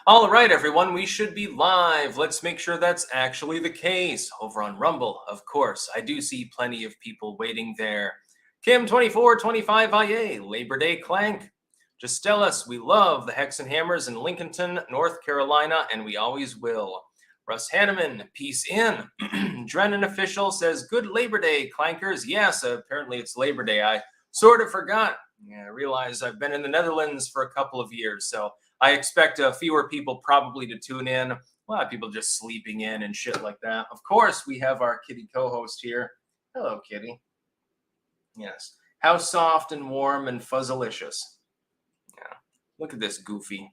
All right, everyone, we should be live. Let's make sure that's actually the case. Over on Rumble, of course, I do see plenty of people waiting there. Kim2425IA, Labor Day Clank. Just tell us we love the Hex and Hammers in Lincolnton, North Carolina, and we always will. Russ Hanneman, peace in. Drennan Official says, good Labor Day, Clankers. Yes, apparently it's Labor Day. I sort of forgot. Yeah, I realize I've been in the Netherlands for a couple of years, so I expect fewer people probably to tune in. A lot of people just sleeping in and shit like that. Of course, we have our kitty co-host here. Hello, kitty. Yes. How soft and warm and fuzzalicious. Yeah. Look at this goofy.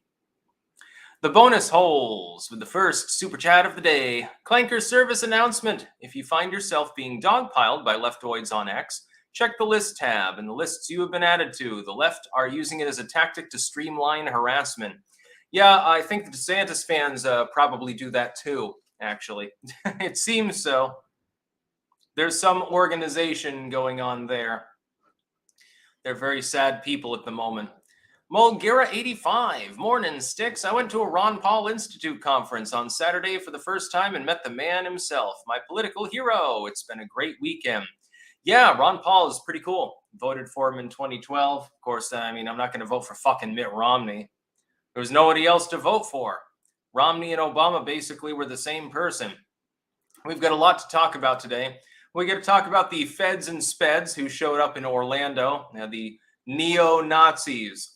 The bonus holes with the first super chat of the day. Clanker service announcement. If you find yourself being dogpiled by leftoids on X, check the list tab and the lists you have been added to. The left are using it as a tactic to streamline harassment. Yeah, I think the DeSantis fans probably do that too, actually. It seems so. There's some organization going on there. They're very sad people at the moment. Mulgira85, morning, Sticks. I went to a Ron Paul Institute conference on Saturday for the first time and met the man himself, my political hero. It's been a great weekend. Yeah, Ron Paul is pretty cool. Voted for him in 2012. Of course, I mean, I'm not going to vote for fucking Mitt Romney. There was nobody else to vote for. Romney and Obama basically were the same person. We've got a lot to talk about today. We got to talk about the Feds and Speds who showed up in Orlando, the neo-Nazis.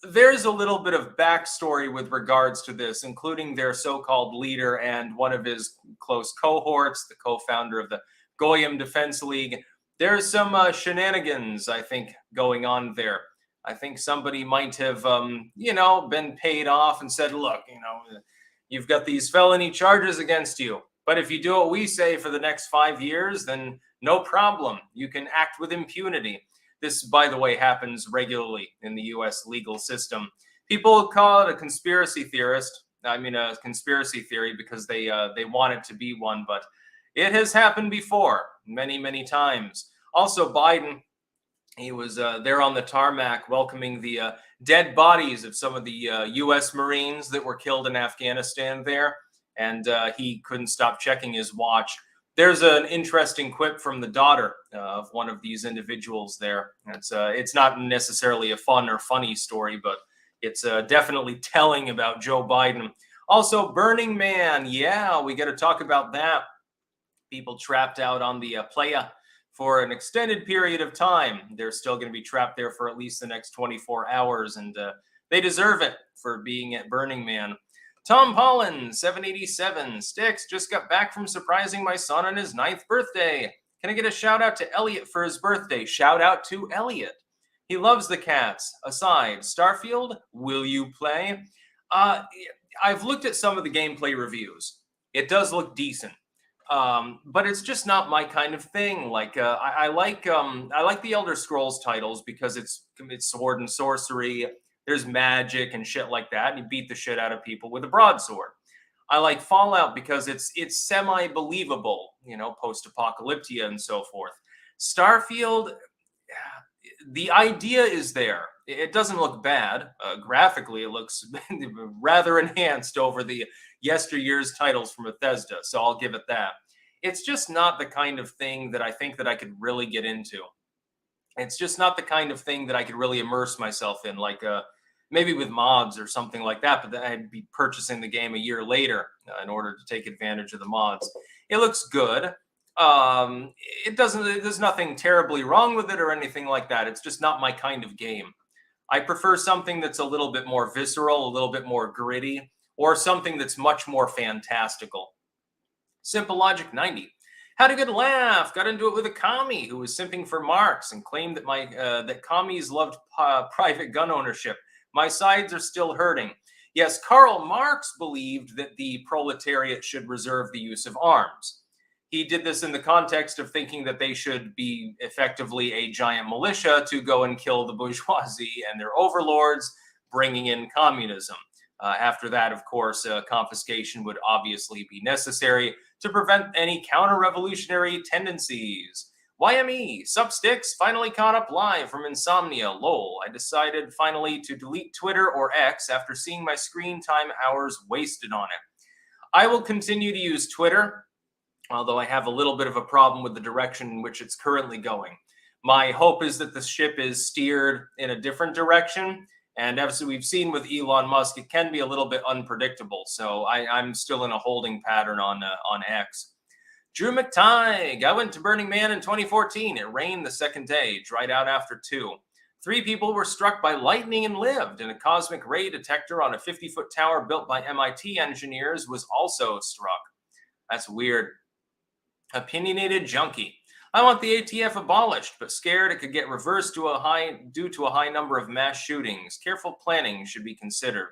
There's a little bit of backstory with regards to this, including their so-called leader and one of his close cohorts, the co-founder of the Goyim Defense League. There's some shenanigans, I think, going on there. I think somebody might have, been paid off and said, look, you've got these felony charges against you. But if you do what we say for the next 5 years, then no problem. You can act with impunity. This, by the way, happens regularly in the U.S. legal system. People call it a conspiracy theorist. I mean, a conspiracy theory because they want it to be one, but it has happened before many, many times. Also, Biden, he was there on the tarmac welcoming the dead bodies of some of the U.S. Marines that were killed in Afghanistan there, and he couldn't stop checking his watch. There's an interesting quip from the daughter of one of these individuals there. It's not necessarily a fun or funny story, but it's definitely telling about Joe Biden. Also, Burning Man. Yeah, we got to talk about that. People trapped out on the playa for an extended period of time. They're still going to be trapped there for at least the next 24 hours, and they deserve it for being at Burning Man. Tom Pollen, 787, Sticks, just got back from surprising my son on his 9th birthday. Can I get a shout out to Elliot for his birthday? Shout out to Elliot. He loves the cats. Aside, Starfield, will you play? I've looked at some of the gameplay reviews. It does look decent. But it's just not my kind of thing. Like I like the Elder Scrolls titles because it's sword and sorcery. There's magic and shit like that, and you beat the shit out of people with a broadsword. I like Fallout because it's semi-believable, post-apocalyptia and so forth. Starfield, the idea is there. It doesn't look bad. Graphically, it looks rather enhanced over the yesteryear's titles from Bethesda, so I'll give it that. It's just not the kind of thing that I think that I could really get into. It's just not the kind of thing that I could really immerse myself in, like maybe with mods or something like that, but then I'd be purchasing the game a year later in order to take advantage of the mods. It looks good. There's nothing terribly wrong with it or anything like that. It's just not my kind of game. I prefer something that's a little bit more visceral, a little bit more gritty, or something that's much more fantastical. Simple Logic 90. Had a good laugh. Got into it with a commie who was simping for Marx and claimed that that commies loved private gun ownership. My sides are still hurting. Yes, Karl Marx believed that the proletariat should reserve the use of arms. He did this in the context of thinking that they should be effectively a giant militia to go and kill the bourgeoisie and their overlords, bringing in communism. After that, of course, confiscation would obviously be necessary to prevent any counter-revolutionary tendencies. YME, sup sticks, finally caught up live from insomnia, lol. I decided finally to delete Twitter or X after seeing my screen time hours wasted on it. I will continue to use Twitter, although I have a little bit of a problem with the direction in which it's currently going. My hope is that the ship is steered in a different direction. And as we've seen with Elon Musk, it can be a little bit unpredictable. So I'm still in a holding pattern on X. Drew McTighe, I went to Burning Man in 2014. It rained the second day, dried out after 2. 3 people were struck by lightning and lived, and a cosmic ray detector on a 50-foot tower built by MIT engineers was also struck. That's weird. Opinionated junkie. I want the ATF abolished, but scared it could get reversed due to a high number of mass shootings. Careful planning should be considered.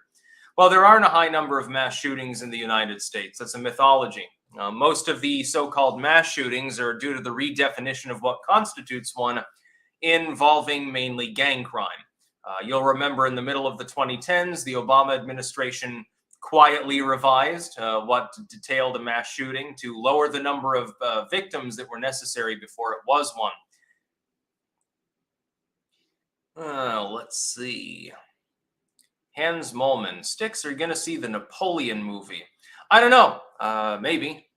Well, there aren't a high number of mass shootings in the United States. That's a mythology. Most of the so-called mass shootings are due to the redefinition of what constitutes one, involving mainly gang crime. You'll remember in the middle of the 2010s, the Obama administration quietly revised what detailed a mass shooting to lower the number of victims that were necessary before it was one. Let's see. Hans Molman, Sticks, are you going to see the Napoleon movie? I don't know. Maybe.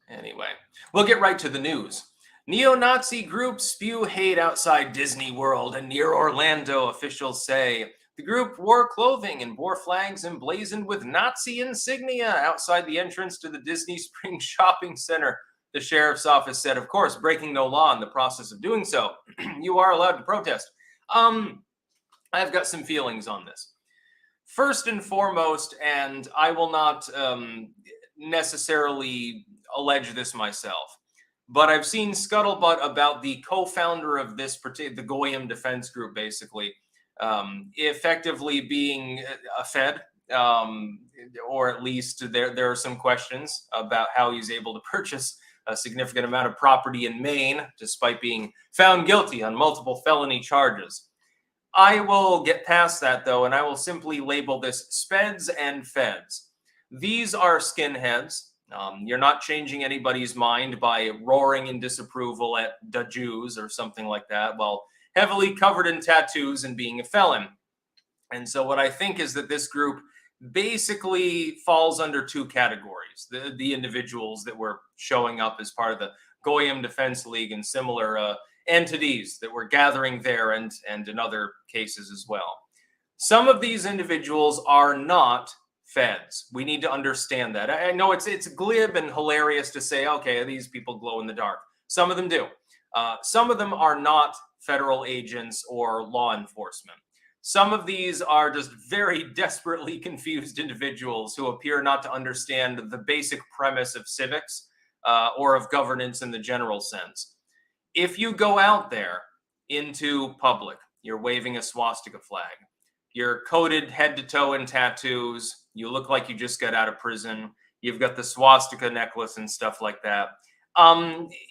Anyway, we'll get right to the news. Neo-Nazi groups spew hate outside Disney World and near Orlando, officials say. The group wore clothing and bore flags emblazoned with Nazi insignia outside the entrance to the Disney Springs Shopping Center. The sheriff's office said, of course, breaking no law in the process of doing so. You are allowed to protest. I've got some feelings on this. First and foremost, and I will not necessarily allege this myself, but I've seen scuttlebutt about the co-founder of this particular, the Goyim Defense Group, basically, effectively being a Fed, or at least there are some questions about how he's able to purchase a significant amount of property in Maine, despite being found guilty on multiple felony charges. I will get past that, though, and I will simply label this Speds and Feds. These are skinheads. You're not changing anybody's mind by roaring in disapproval at the Jews or something like that, while heavily covered in tattoos and being a felon. And so what I think is that this group basically falls under 2 categories. The individuals that were showing up as part of the Goyim Defense League and similar entities that were gathering there and in other cases as well. Some of these individuals are not Feds. We need to understand that. I know it's glib and hilarious to say, okay, these people glow in the dark. Some of them do. Some of them are not federal agents or law enforcement. Some of these are just very desperately confused individuals who appear not to understand the basic premise of civics or of governance in the general sense. If you go out there into public, you're waving a swastika flag, you're coated head to toe in tattoos, you look like you just got out of prison, you've got the swastika necklace and stuff like that,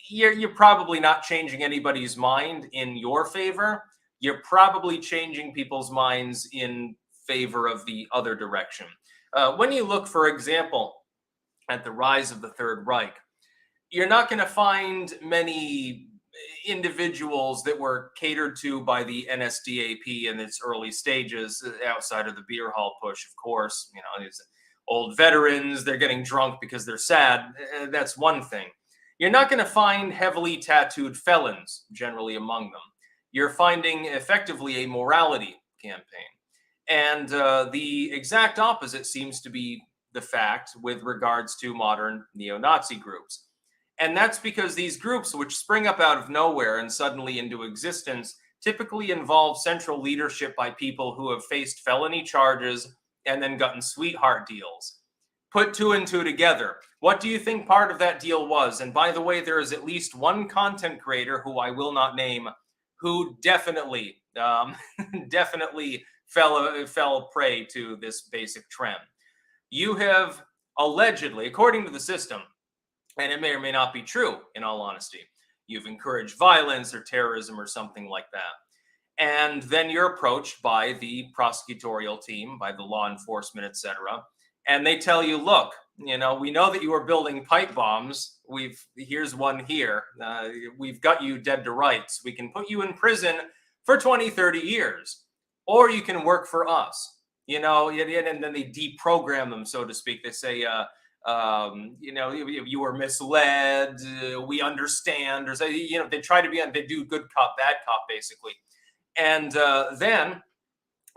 you're probably not changing anybody's mind in your favor. You're probably changing people's minds in favor of the other direction. When you look, for example, at the rise of the Third Reich, you're not going to find many individuals that were catered to by the NSDAP in its early stages, outside of the beer hall push, of course. You know, these old veterans, they're getting drunk because they're sad. That's one thing. You're not going to find heavily tattooed felons generally among them. You're finding effectively a morality campaign. And the exact opposite seems to be the fact with regards to modern neo-Nazi groups. And that's because these groups, which spring up out of nowhere and suddenly into existence, typically involve central leadership by people who have faced felony charges and then gotten sweetheart deals. Put 2 and 2 together. What do you think part of that deal was? And by the way, there is at least one content creator who I will not name who definitely fell prey to this basic trend. You have allegedly, according to the system, and it may or may not be true, in all honesty, you've encouraged violence or terrorism or something like that. And then you're approached by the prosecutorial team, by the law enforcement, etc. And they tell you, look, You know, we know that you are building pipe bombs. Here's one here. We've got you dead to rights. We can put you in prison for 20, 30 years, or you can work for us. You know, and then they deprogram them, so to speak. They say, you know, you were misled. We understand, or say, you know, they try to they do good cop, bad cop, basically. And then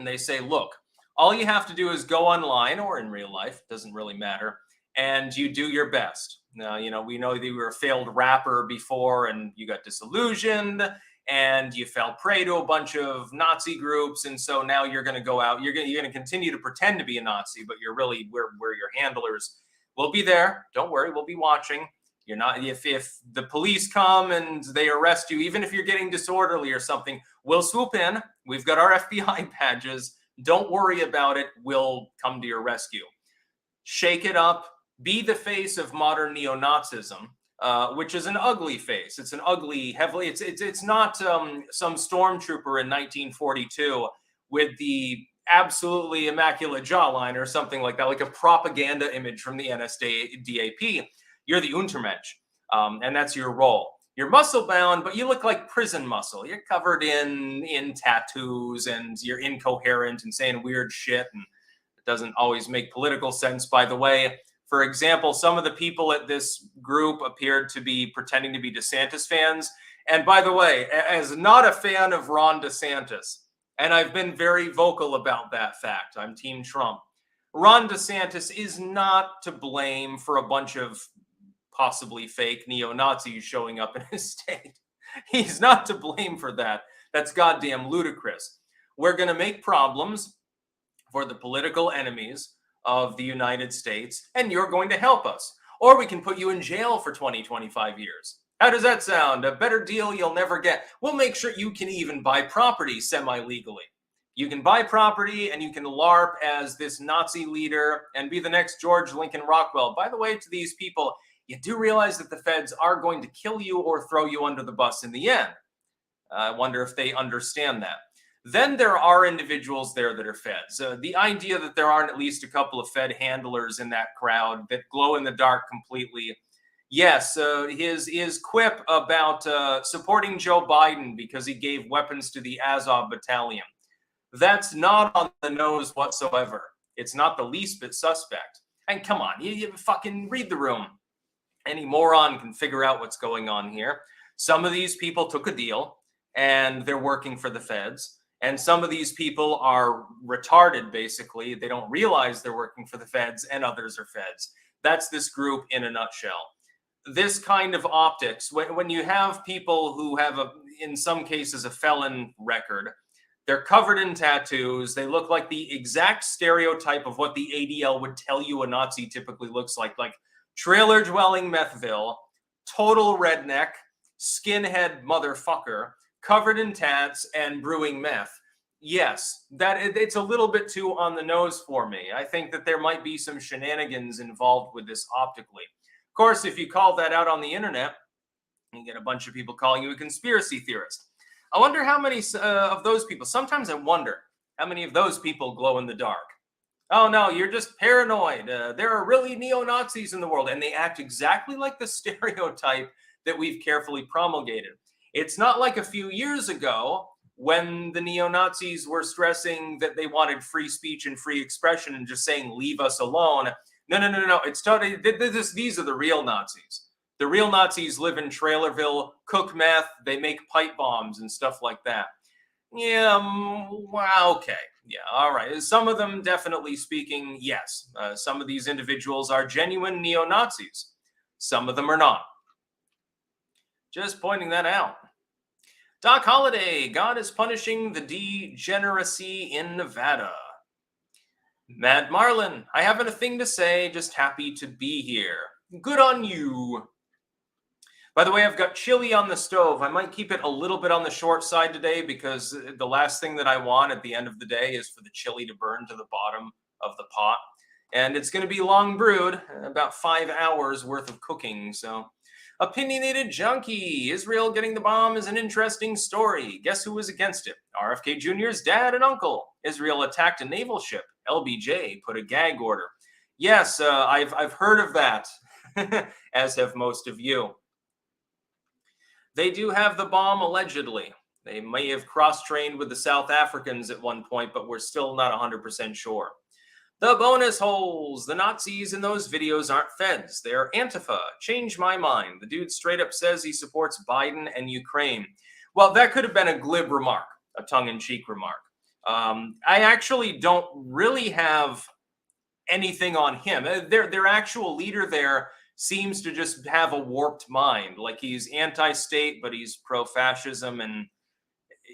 they say, look, all you have to do is go online or in real life, doesn't really matter, and you do your best. Now, you know, we know that you were a failed rapper before and you got disillusioned and you fell prey to a bunch of Nazi groups. And so now you're going to go out, you're going to continue to pretend to be a Nazi, but you're really where your handlers will be there. Don't worry, we'll be watching. You're not, if the police come and they arrest you, even if you're getting disorderly or something, we'll swoop in. We've got our FBI badges. Don't worry about it. We'll come to your rescue. Shake it up. Be the face of modern neo-Nazism, which is an ugly face. It's an ugly, heavily. It's not some stormtrooper in 1942 with the absolutely immaculate jawline or something like that, like a propaganda image from the NSDAP. You're the Untermensch, and that's your role. You're muscle bound, but you look like prison muscle. You're covered in tattoos, and you're incoherent and saying weird shit, and it doesn't always make political sense, by the way. For example, some of the people at this group appeared to be pretending to be DeSantis fans. And by the way, as not a fan of Ron DeSantis, and I've been very vocal about that fact, I'm Team Trump. Ron DeSantis is not to blame for a bunch of possibly fake neo-Nazis showing up in his state. He's not to blame for that. That's goddamn ludicrous. We're going to make problems for the political enemies of the United States, and you're going to help us. Or we can put you in jail for 20, 25 years. How does that sound? A better deal you'll never get. We'll make sure you can even buy property semi-legally. You can buy property and you can LARP as this Nazi leader and be the next George Lincoln Rockwell. By the way, to these people, you do realize that the feds are going to kill you or throw you under the bus in the end. I wonder if they understand that. Then there are individuals there that are feds. The idea that there aren't at least a couple of Fed handlers in that crowd that glow in the dark completely. Yes, his quip about supporting Joe Biden because he gave weapons to the Azov battalion. That's not on the nose whatsoever. It's not the least bit suspect. And come on, you fucking read the room. Any moron can figure out what's going on here. Some of these people took a deal and they're working for the feds. And some of these people are retarded, basically. They don't realize they're working for the feds, and others are feds. That's this group in a nutshell. This kind of optics, when you have people who have, in some cases, a felon record, they're covered in tattoos. They look like the exact stereotype of what the ADL would tell you a Nazi typically looks like trailer-dwelling methville, total redneck, skinhead motherfucker, covered in tats and brewing meth. Yes, it's a little bit too on the nose for me. I think that there might be some shenanigans involved with this optically. Of course, if you call that out on the internet, you get a bunch of people calling you a conspiracy theorist. I wonder how many of those people, sometimes I wonder how many of those people glow in the dark. Oh no, you're just paranoid. There are really neo-Nazis in the world, and they act exactly like the stereotype that we've carefully promulgated. It's not like a few years ago when the neo-Nazis were stressing that they wanted free speech and free expression and just saying, leave us alone. No. It's totally, these are the real Nazis. The real Nazis live in Trailerville, cook meth, they make pipe bombs and stuff like that. Yeah, wow, okay. Yeah, all right. Some of them, definitely speaking, yes. Some of these individuals are genuine neo-Nazis. Some of them are not. Just pointing that out. Doc Holliday, God is punishing the degeneracy in Nevada. Matt Marlin, I haven't a thing to say, just happy to be here. Good on you. By the way, I've got chili on the stove. I might keep it a little bit on the short side today because the last thing that I want at the end of the day is for the chili to burn to the bottom of the pot. And it's going to be long brewed, about 5 hours worth of cooking, so... Opinionated Junkie. Israel getting the bomb is an interesting story. Guess who was against it? RFK Jr.'s dad and uncle. Israel attacked a naval ship. LBJ put a gag order. Yes, I've heard of that, as have most of you. They do have the bomb, allegedly. They may have cross-trained with the South Africans at one point, but we're still not 100% sure. The bonus holes. The Nazis in those videos aren't feds. They're Antifa. Change my mind. The dude straight up says he supports Biden and Ukraine. Well, that could have been a glib remark, a tongue-in-cheek remark. I actually don't really have anything on him. Their actual leader there seems to just have a warped mind. Like he's anti-state, but he's pro-fascism and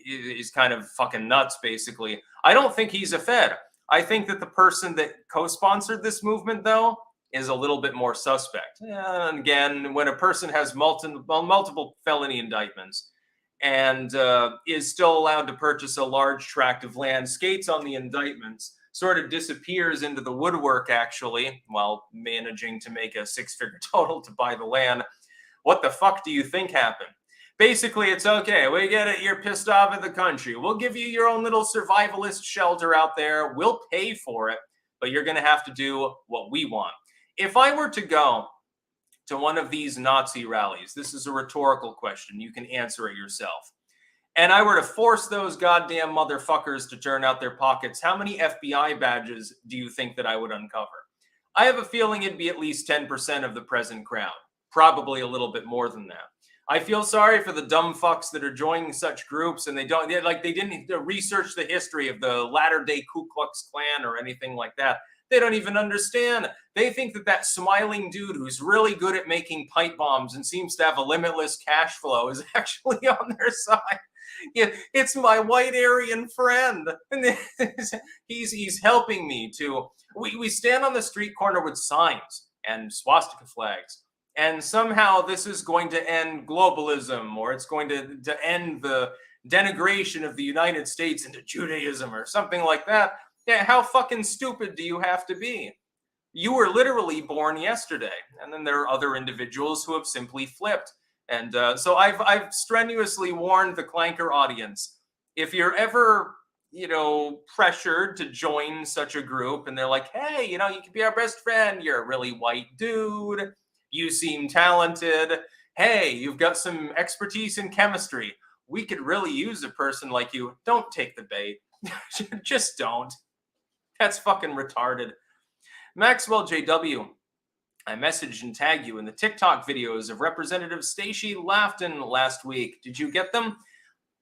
he's kind of fucking nuts, basically. I don't think he's a Fed. I think that the person that co-sponsored this movement, though, is a little bit more suspect. And again, when a person has multiple felony indictments and is still allowed to purchase a large tract of land, skates on the indictments, sort of disappears into the woodwork, actually, while managing to make a six-figure total to buy the land. What the fuck do you think happened? Basically, it's okay. We get it. You're pissed off at the country. We'll give you your own little survivalist shelter out there. We'll pay for it, but you're going to have to do what we want. If I were to go to one of these Nazi rallies, this is a rhetorical question. You can answer it yourself. And I were to force those goddamn motherfuckers to turn out their pockets, how many FBI badges do you think that I would uncover? I have a feeling it'd be at least 10% of the present crowd. Probably a little bit more than that. I feel sorry for the dumb fucks that are joining such groups and they didn't research the history of the latter-day Ku Klux Klan or anything like that. They don't even understand. They think that smiling dude who's really good at making pipe bombs and seems to have a limitless cash flow is actually on their side. Yeah, it's my white Aryan friend. And he's helping me to. We stand on the street corner with signs and swastika flags. And somehow this is going to end globalism, or it's going to end the denigration of the United States into Judaism or something like that. Yeah, how fucking stupid do you have to be? You were literally born yesterday. And then there are other individuals who have simply flipped. And so I've strenuously warned the Clanker audience, if you're ever, pressured to join such a group and they're like, hey, you can be our best friend. You're a really white dude. You seem talented. Hey, you've got some expertise in chemistry. We could really use a person like you. Don't take the bait. Just don't. That's fucking retarded. Maxwell JW, I messaged and tagged you in the TikTok videos of Representative Stacey Lafton last week. Did you get them?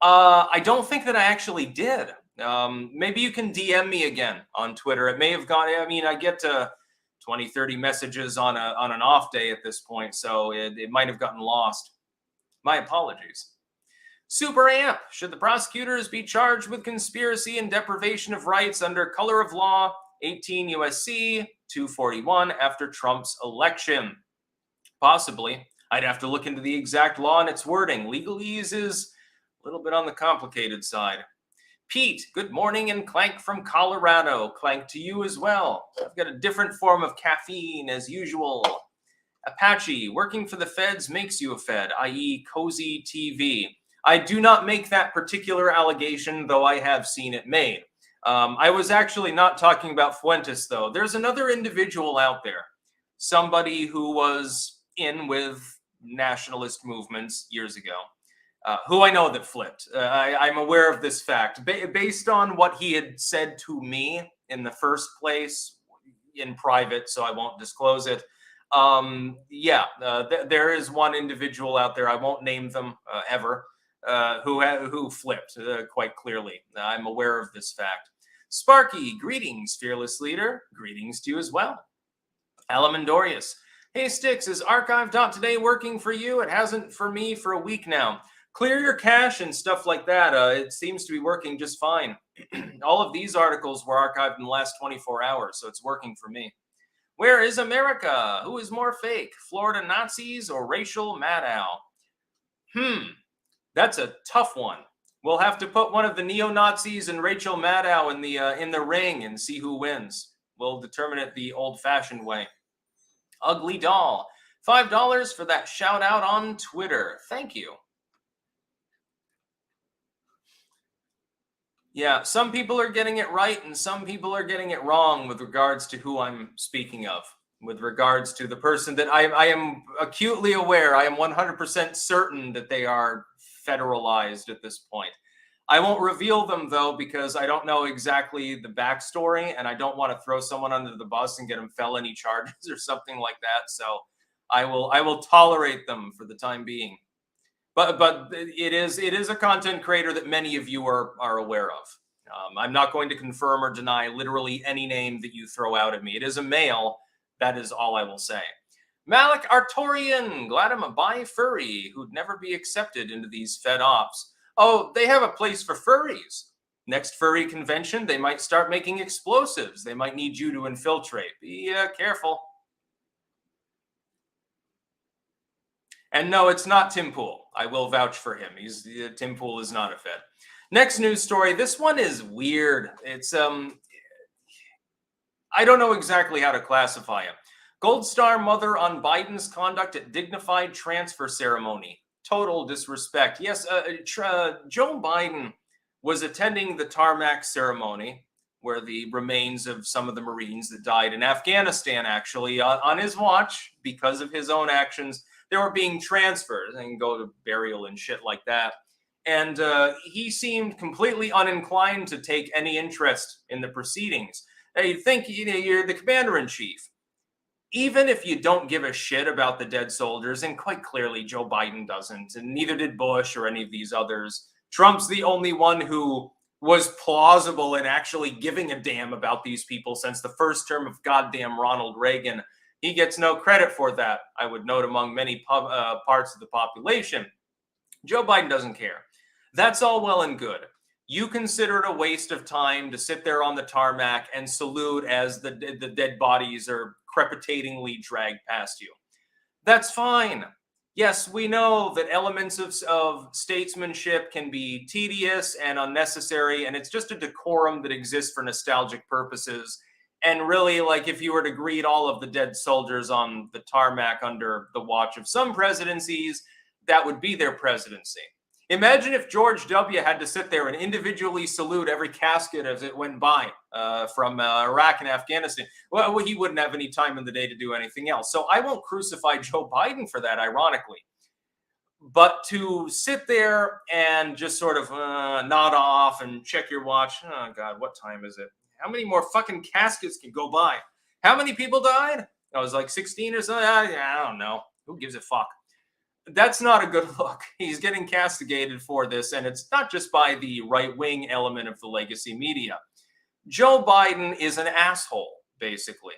I don't think that I actually did. Maybe you can DM me again on Twitter. It may have gone, I get to 20, 30 messages on an off day at this point, so it might have gotten lost. My apologies. Super Amp, should the prosecutors be charged with conspiracy and deprivation of rights under color of law 18 USC 241 after Trump's election? Possibly. I'd have to look into the exact law and its wording. Legalese is a little bit on the complicated side. Pete, good morning, and Clank from Colorado. Clank to you as well. I've got a different form of caffeine as usual. Apache, working for the feds makes you a fed, i.e. Cozy TV. I do not make that particular allegation, though I have seen it made. I was actually not talking about Fuentes, though. There's another individual out there, somebody who was in with nationalist movements years ago, who I know that flipped. I'm aware of this fact. Based on what he had said to me in the first place, in private, so I won't disclose it. There is one individual out there, I won't name them ever, who flipped quite clearly. I'm aware of this fact. Sparky, greetings, fearless leader. Greetings to you as well. Alamandorius, hey Sticks, is archive.today working for you? It hasn't for me for a week now. Clear your cache and stuff like that. It seems to be working just fine. All of these articles were archived in the last 24 hours, so it's working for me. Where is America? Who is more fake, Florida Nazis or racial Maddow? That's a tough one. We'll have to put one of the neo-Nazis and Rachel Maddow in the ring and see who wins. We'll determine it the old-fashioned way. Ugly Doll, $5 for that shout out on Twitter. Thank you. Yeah, some people are getting it right and some people are getting it wrong with regards to who I'm speaking of. With regards to the person that I am acutely aware, I am 100% certain that they are federalized at this point. I won't reveal them though because I don't know exactly the backstory and I don't want to throw someone under the bus and get them felony charges or something like that. So I will tolerate them for the time being. But it is a content creator that many of you are aware of. I'm not going to confirm or deny literally any name that you throw out at me. It is a male. That is all I will say. Malik Artorian, glad I'm a bi furry who'd never be accepted into these Fed ops. Oh, they have a place for furries. Next furry convention, they might start making explosives. They might need you to infiltrate. Be careful. And no, it's not Tim Pool. I will vouch for him. Tim Pool is not a Fed. Next news story. This one is weird. It's I don't know exactly how to classify it. Gold Star mother on Biden's conduct at dignified transfer ceremony. Total disrespect. Yes, Joe Biden was attending the tarmac ceremony where the remains of some of the Marines that died in Afghanistan, actually, on his watch, because of his own actions, they were being transferred and go to burial and shit like that. And he seemed completely uninclined to take any interest in the proceedings. Now, you'd think, you're the commander in chief. Even if you don't give a shit about the dead soldiers, and quite clearly Joe Biden doesn't, and neither did Bush or any of these others, Trump's the only one who was plausible in actually giving a damn about these people since the first term of goddamn Ronald Reagan. He gets no credit for that, I would note, among many parts of the population. Joe Biden doesn't care. That's all well and good. You consider it a waste of time to sit there on the tarmac and salute as the dead bodies are crepitatingly dragged past you. That's fine. Yes, we know that elements of statesmanship can be tedious and unnecessary, and it's just a decorum that exists for nostalgic purposes. And really, like, if you were to greet all of the dead soldiers on the tarmac under the watch of some presidencies, that would be their presidency. Imagine if George W. had to sit there and individually salute every casket as it went by from Iraq and Afghanistan. Well, he wouldn't have any time in the day to do anything else. So I won't crucify Joe Biden for that, ironically. But to sit there and just sort of nod off and check your watch. Oh, God, what time is it? How many more fucking caskets can go by? How many people died? I was like 16 or something. I don't know. Who gives a fuck? That's not a good look. He's getting castigated for this, and it's not just by the right-wing element of the legacy media. Joe Biden is an asshole, basically.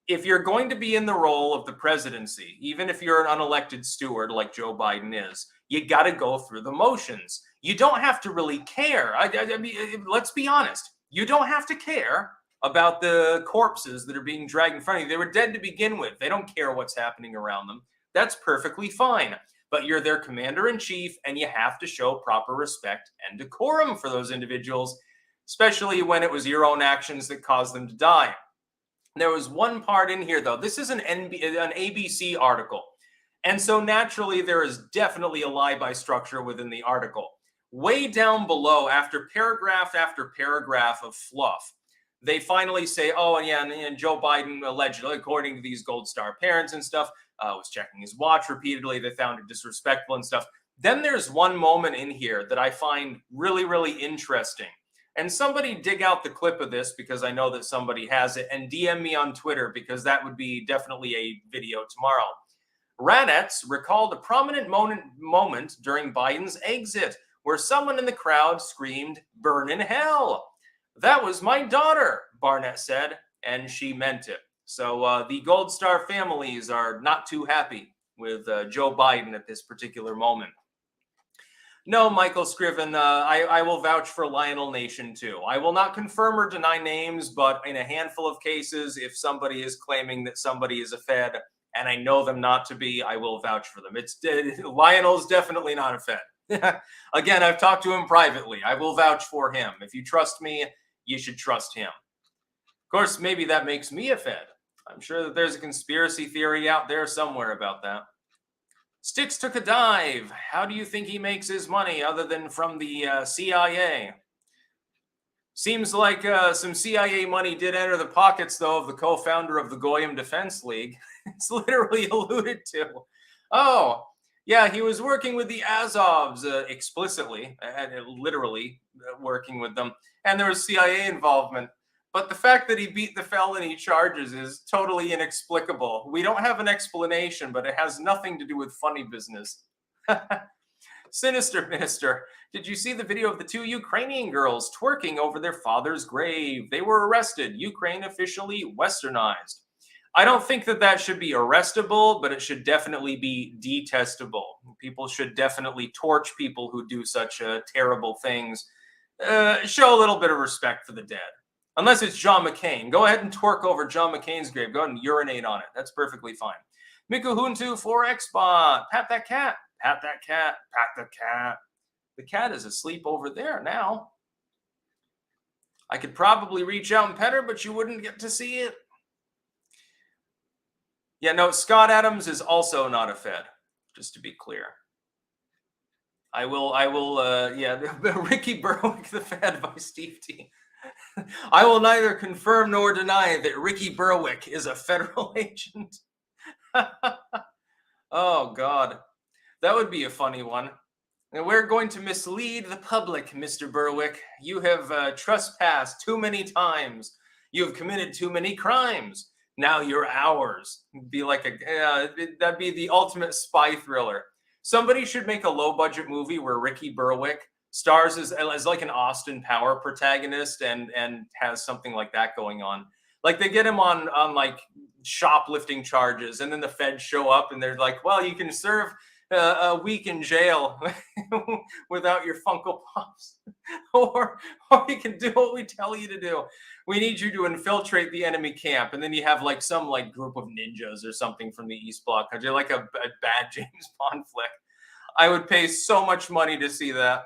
If you're going to be in the role of the presidency, even if you're an unelected steward like Joe Biden is, you got to go through the motions. You don't have to really care. I mean, let's be honest. You don't have to care about the corpses that are being dragged in front of you. They were dead to begin with. They don't care what's happening around them. That's perfectly fine. But you're their commander-in-chief, and you have to show proper respect and decorum for those individuals, especially when it was your own actions that caused them to die. There was one part in here, though. This is an ABC article. And so naturally, there is definitely a lie-by structure within the article. Way down below, after paragraph of fluff, they finally say, oh, and Joe Biden allegedly, according to these Gold Star parents and stuff, was checking his watch repeatedly. They found it disrespectful and stuff. Then there's one moment in here that I find really, really interesting. And somebody dig out the clip of this because I know that somebody has it, and DM me on Twitter because that would be definitely a video tomorrow. Radetz recalled a prominent moment during Biden's exit where someone in the crowd screamed, "Burn in hell." That was my daughter, Barnett said, and she meant it. So the Gold Star families are not too happy with Joe Biden at this particular moment. No, Michael Scriven, I will vouch for Lionel Nation too. I will not confirm or deny names, but in a handful of cases, if somebody is claiming that somebody is a Fed and I know them not to be, I will vouch for them. Lionel's definitely not a Fed. Again, I've talked to him privately. I will vouch for him. If you trust me, you should trust him. Of course, maybe that makes me a Fed. I'm sure that there's a conspiracy theory out there somewhere about that. Sticks took a dive. How do you think he makes his money other than from the CIA? Seems like some CIA money did enter the pockets, though, of the co-founder of the Goyim Defense League. It's literally alluded to. Oh, yeah, he was working with the Azovs explicitly, and literally working with them, and there was CIA involvement. But the fact that he beat the felony charges is totally inexplicable. We don't have an explanation, but it has nothing to do with funny business. Sinister Minister, did you see the video of the two Ukrainian girls twerking over their father's grave? They were arrested. Ukraine officially westernized. I don't think that that should be arrestable, but it should definitely be detestable. People should definitely torch people who do such terrible things. Show a little bit of respect for the dead. Unless it's John McCain. Go ahead and twerk over John McCain's grave. Go ahead and urinate on it. That's perfectly fine. Mikuhuntu 4xbot. Pat that cat. Pat that cat. Pat the cat. The cat is asleep over there now. I could probably reach out and pet her, but you wouldn't get to see it. Yeah, no, Scott Adams is also not a Fed, just to be clear. I will, Ricky Berwick, the Fed by Steve T. I will neither confirm nor deny that Ricky Berwick is a federal agent. Oh, God. That would be a funny one. And we're going to mislead the public, Mr. Berwick. You have trespassed too many times. You have committed too many crimes. Now you're ours. Be like that'd be the ultimate spy thriller. Somebody should make a low-budget movie where Ricky Berwick stars as like an Austin Power protagonist and has something like that going on. Like they get him on like shoplifting charges, and then the feds show up and they're like, well, you can serve a week in jail without your Funko Pops, or you can do what we tell you to do. We need you to infiltrate the enemy camp, and then you have like some like group of ninjas or something from the East Bloc. You're like a bad James Bond flick. I would pay so much money to see that.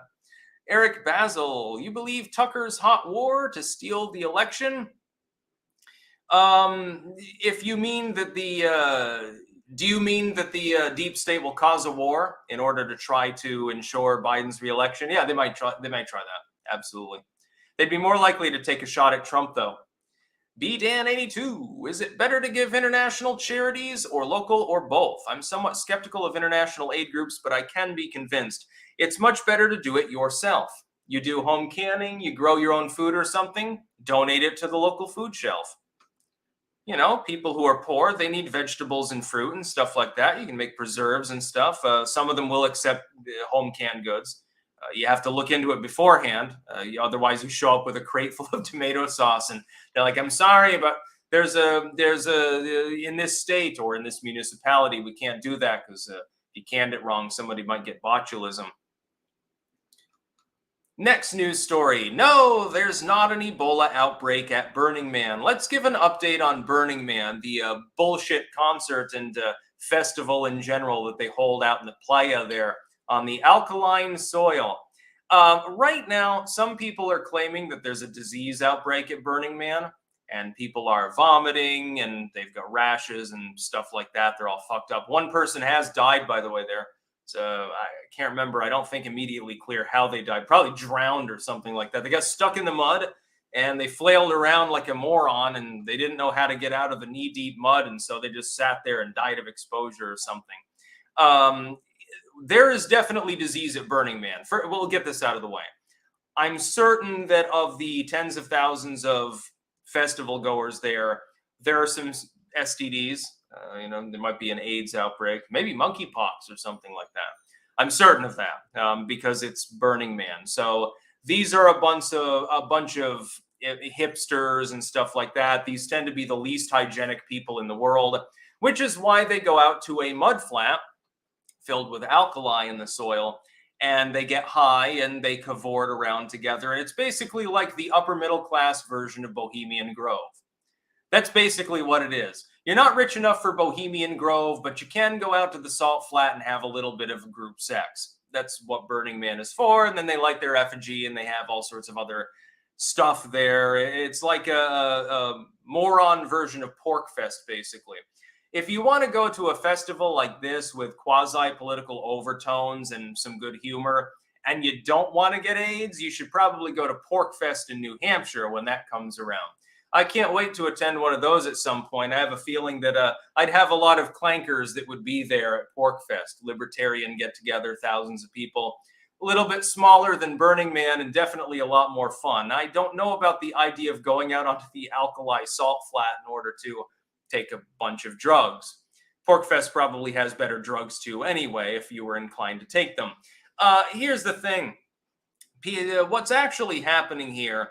Eric Basil, you believe Tucker's hot war to steal the election? If you mean that do you mean that the deep state will cause a war in order to try to ensure Biden's reelection? Yeah, they might try that. Absolutely. They'd be more likely to take a shot at Trump, though. BDan82, is it better to give international charities or local or both? I'm somewhat skeptical of international aid groups, but I can be convinced. It's much better to do it yourself. You do home canning, you grow your own food or something, donate it to the local food shelf. You know, people who are poor, they need vegetables and fruit and stuff like that. You can make preserves and stuff. Some of them will accept home canned goods. You have to look into it beforehand. Otherwise, you show up with a crate full of tomato sauce, and they're like, "I'm sorry, but there's a in this state or in this municipality, we can't do that because if you canned it wrong, somebody might get botulism." Next news story. No, there's not an Ebola outbreak at Burning Man. Let's give an update on Burning Man, the bullshit concert and festival in general that they hold out in the playa there on the alkaline soil. Right now, some people are claiming that there's a disease outbreak at Burning Man, and people are vomiting and they've got rashes and stuff like that. They're all fucked up. One person has died, by the way, there. So I can't remember. I don't think immediately clear how they died. Probably drowned or something like that. They got stuck in the mud and they flailed around like a moron, and they didn't know how to get out of the knee-deep mud, and so they just sat there and died of exposure or something. There is definitely disease at Burning Man. We'll get this out of the way. I'm certain that of the tens of thousands of festival goers there are some STDs. There might be an AIDS outbreak, maybe monkeypox or something like that. I'm certain of that because it's Burning Man. So these are a bunch of hipsters and stuff like that. These tend to be the least hygienic people in the world, which is why they go out to a mud flat filled with alkali in the soil, and they get high and they cavort around together. And it's basically like the upper middle class version of Bohemian Grove. That's basically what it is. You're not rich enough for Bohemian Grove, but you can go out to the salt flat and have a little bit of group sex. That's what Burning Man is for. And then they light their effigy and they have all sorts of other stuff there. It's like a moron version of Pork Fest, basically. If you want to go to a festival like this with quasi-political overtones and some good humor, and you don't want to get AIDS, you should probably go to PorkFest in New Hampshire when that comes around. I can't wait to attend one of those at some point. I have a feeling that I'd have a lot of clankers that would be there at PorkFest, libertarian get-together, thousands of people. A little bit smaller than Burning Man and definitely a lot more fun. I don't know about the idea of going out onto the alkali salt flat in order to take a bunch of drugs. PorkFest probably has better drugs too anyway, if you were inclined to take them. Here's the thing. What's actually happening here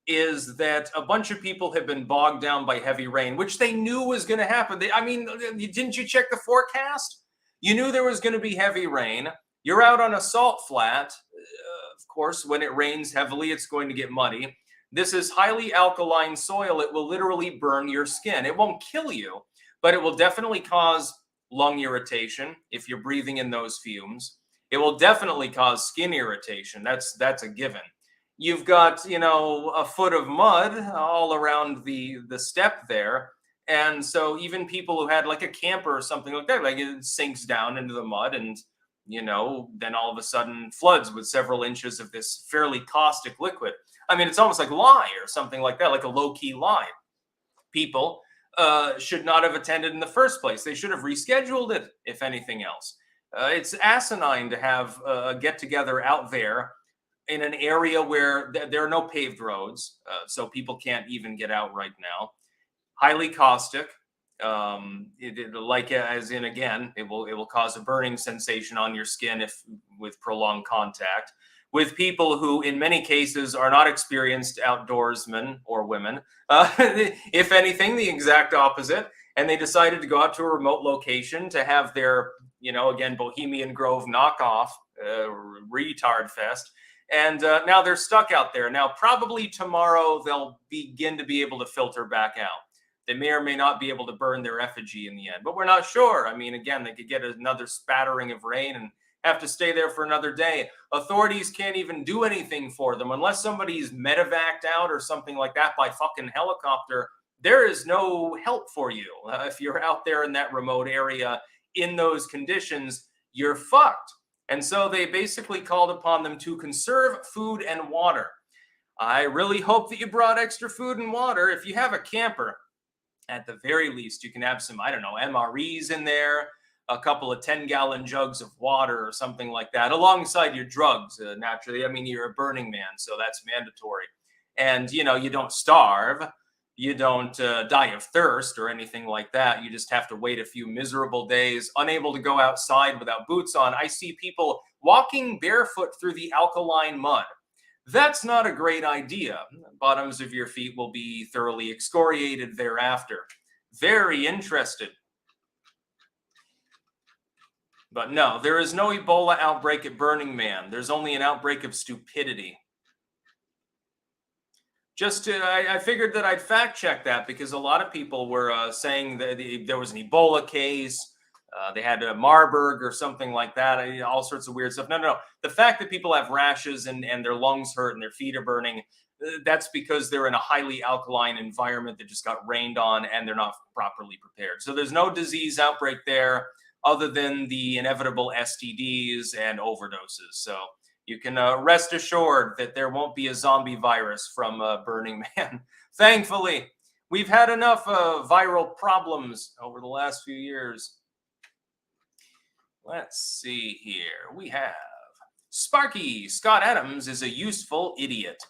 is that a bunch of people have been bogged down by heavy rain, which they knew was going to happen. Didn't you check the forecast? You knew there was going to be heavy rain. You're out on a salt flat. Of course, when it rains heavily, it's going to get muddy. This is highly alkaline soil. It will literally burn your skin. It won't kill you, but it will definitely cause lung irritation if you're breathing in those fumes. It will definitely cause skin irritation. That's a given. You've got, a foot of mud all around the step there. And so even people who had like a camper or something like that, like it sinks down into the mud and, then all of a sudden floods with several inches of this fairly caustic liquid. I mean, it's almost like lye or something like that, like a low-key lye. People should not have attended in the first place. They should have rescheduled it, if anything else. It's asinine to have a get-together out there in an area where there are no paved roads, so people can't even get out right now. Highly caustic, it will cause a burning sensation on your skin if with prolonged contact. With people who, in many cases, are not experienced outdoorsmen or women, if anything, the exact opposite. And they decided to go out to a remote location to have their, Bohemian Grove knockoff retard fest. And now they're stuck out there. Now, probably tomorrow they'll begin to be able to filter back out. They may or may not be able to burn their effigy in the end, but we're not sure. I mean, again, they could get another spattering of rain and have to stay there for another day. Authorities can't even do anything for them unless somebody's medevaced out or something like that by fucking helicopter. There is no help for you. If you're out there in that remote area in those conditions, you're fucked. And so they basically called upon them to conserve food and water. I really hope that you brought extra food and water. If you have a camper, at the very least, you can have some, MREs in there, a couple of 10-gallon jugs of water or something like that, alongside your drugs, naturally. I mean, you're a Burning Man, so that's mandatory. And, you don't starve. You don't die of thirst or anything like that. You just have to wait a few miserable days, unable to go outside without boots on. I see people walking barefoot through the alkaline mud. That's not a great idea. Bottoms of your feet will be thoroughly excoriated thereafter. Very interested. But no, there is no Ebola outbreak at Burning Man. There's only an outbreak of stupidity. I figured that I'd fact check that because a lot of people were saying that there was an Ebola case. They had a Marburg or something like that. All sorts of weird stuff. No. The fact that people have rashes and their lungs hurt and their feet are burning, that's because they're in a highly alkaline environment that just got rained on and they're not properly prepared. So there's no disease outbreak there other than the inevitable STDs and overdoses. So you can rest assured that there won't be a zombie virus from Burning Man. Thankfully, we've had enough viral problems over the last few years. Let's see here. We have Sparky. Scott Adams is a useful idiot.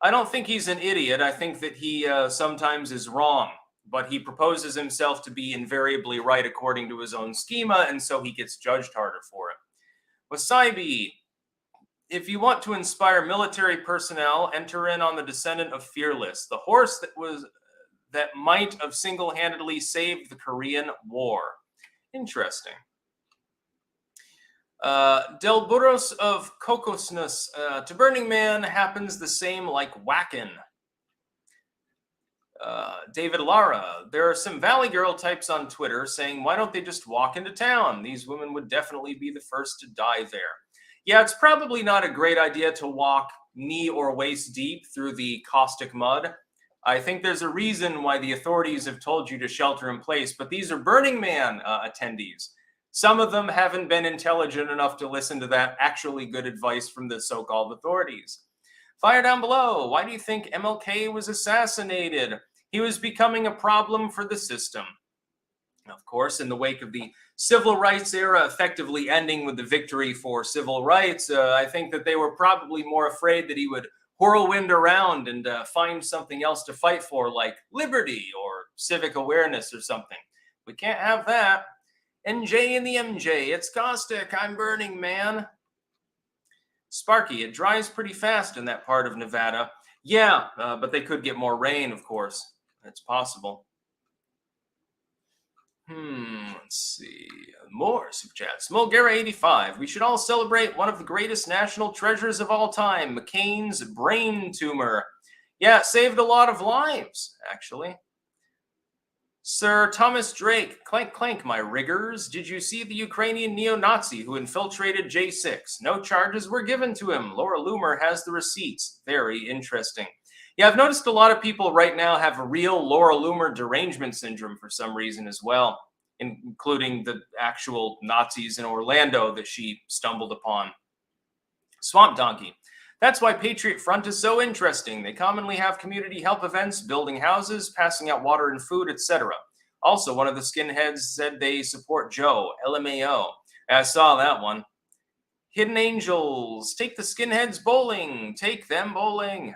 I don't think he's an idiot. I think that he sometimes is wrong, but he proposes himself to be invariably right according to his own schema, and so he gets judged harder for it. Wasabi. If you want to inspire military personnel, enter in on the descendant of Fearless, the horse that might have single-handedly saved the Korean War. Interesting. Del Burros of Cocosness. To Burning Man happens the same like whackin'. David Lara. There are some Valley Girl types on Twitter saying, why don't they just walk into town? These women would definitely be the first to die there. Yeah, it's probably not a great idea to walk knee or waist deep through the caustic mud. I think there's a reason why the authorities have told you to shelter in place, but these are Burning Man attendees. Some of them haven't been intelligent enough to listen to that actually good advice from the so-called authorities. Fire down below. Why do you think MLK was assassinated? He was becoming a problem for the system. Of course, in the wake of the civil rights era effectively ending with the victory for civil rights, I think that they were probably more afraid that he would whirlwind around and find something else to fight for, like liberty or civic awareness or something. We can't have that. NJ in the MJ, it's caustic. I'm burning, man. Sparky, it dries pretty fast in that part of Nevada. Yeah, but they could get more rain, of course. It's possible. Let's see. More Superchats. Mulgara85. We should all celebrate one of the greatest national treasures of all time, McCain's brain tumor. Yeah, it saved a lot of lives, actually. Sir Thomas Drake, clank clank, my riggers. Did you see the Ukrainian neo-Nazi who infiltrated J6? No charges were given to him. Laura Loomer has the receipts. Very interesting. Yeah, I've noticed a lot of people right now have a real Laura Loomer derangement syndrome for some reason as well, including the actual Nazis in Orlando that she stumbled upon. Swamp Donkey. That's why Patriot Front is so interesting. They commonly have community help events, building houses, passing out water and food, etc. Also, one of the skinheads said they support Joe, LMAO. I saw that one. Hidden Angels. Take the skinheads bowling. Take them bowling.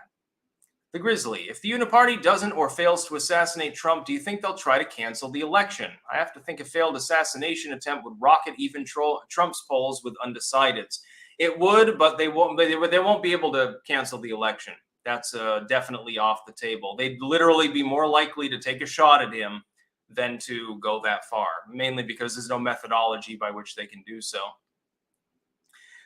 The Grizzly. If the Uniparty doesn't or fails to assassinate Trump, do you think they'll try to cancel the election? I have to think a failed assassination attempt would rocket even Trump's polls with undecideds. It would, but they won't be able to cancel the election. That's definitely off the table. They'd literally be more likely to take a shot at him than to go that far, mainly because there's no methodology by which they can do so.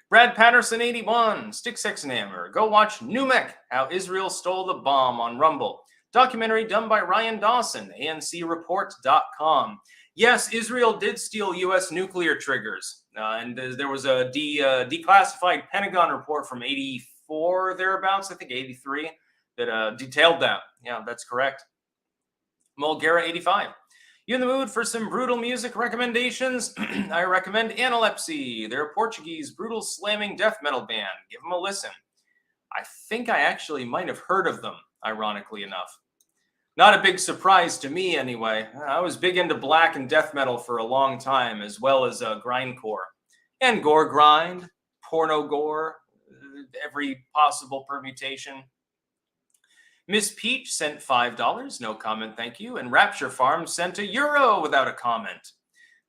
Brad Patterson 81, Stick Sex and Hammer. Go watch Numek, How Israel Stole the Bomb on Rumble. Documentary done by Ryan Dawson, ancreport.com. Yes, Israel did steal U.S. nuclear triggers, and there was a declassified Pentagon report from 84, thereabouts, I think 83, that detailed that. Yeah, that's correct. Mulgara 85. You in the mood for some brutal music recommendations? I recommend Analepsy. They're a Portuguese brutal slamming death metal band. Give them a listen. I think I actually might have heard of them, ironically enough. Not a big surprise to me, anyway. I was big into black and death metal for a long time, as well as grindcore. And gore grind, porno gore, every possible permutation. Miss Peach sent $5, no comment, thank you. And Rapture Farm sent €1 without a comment.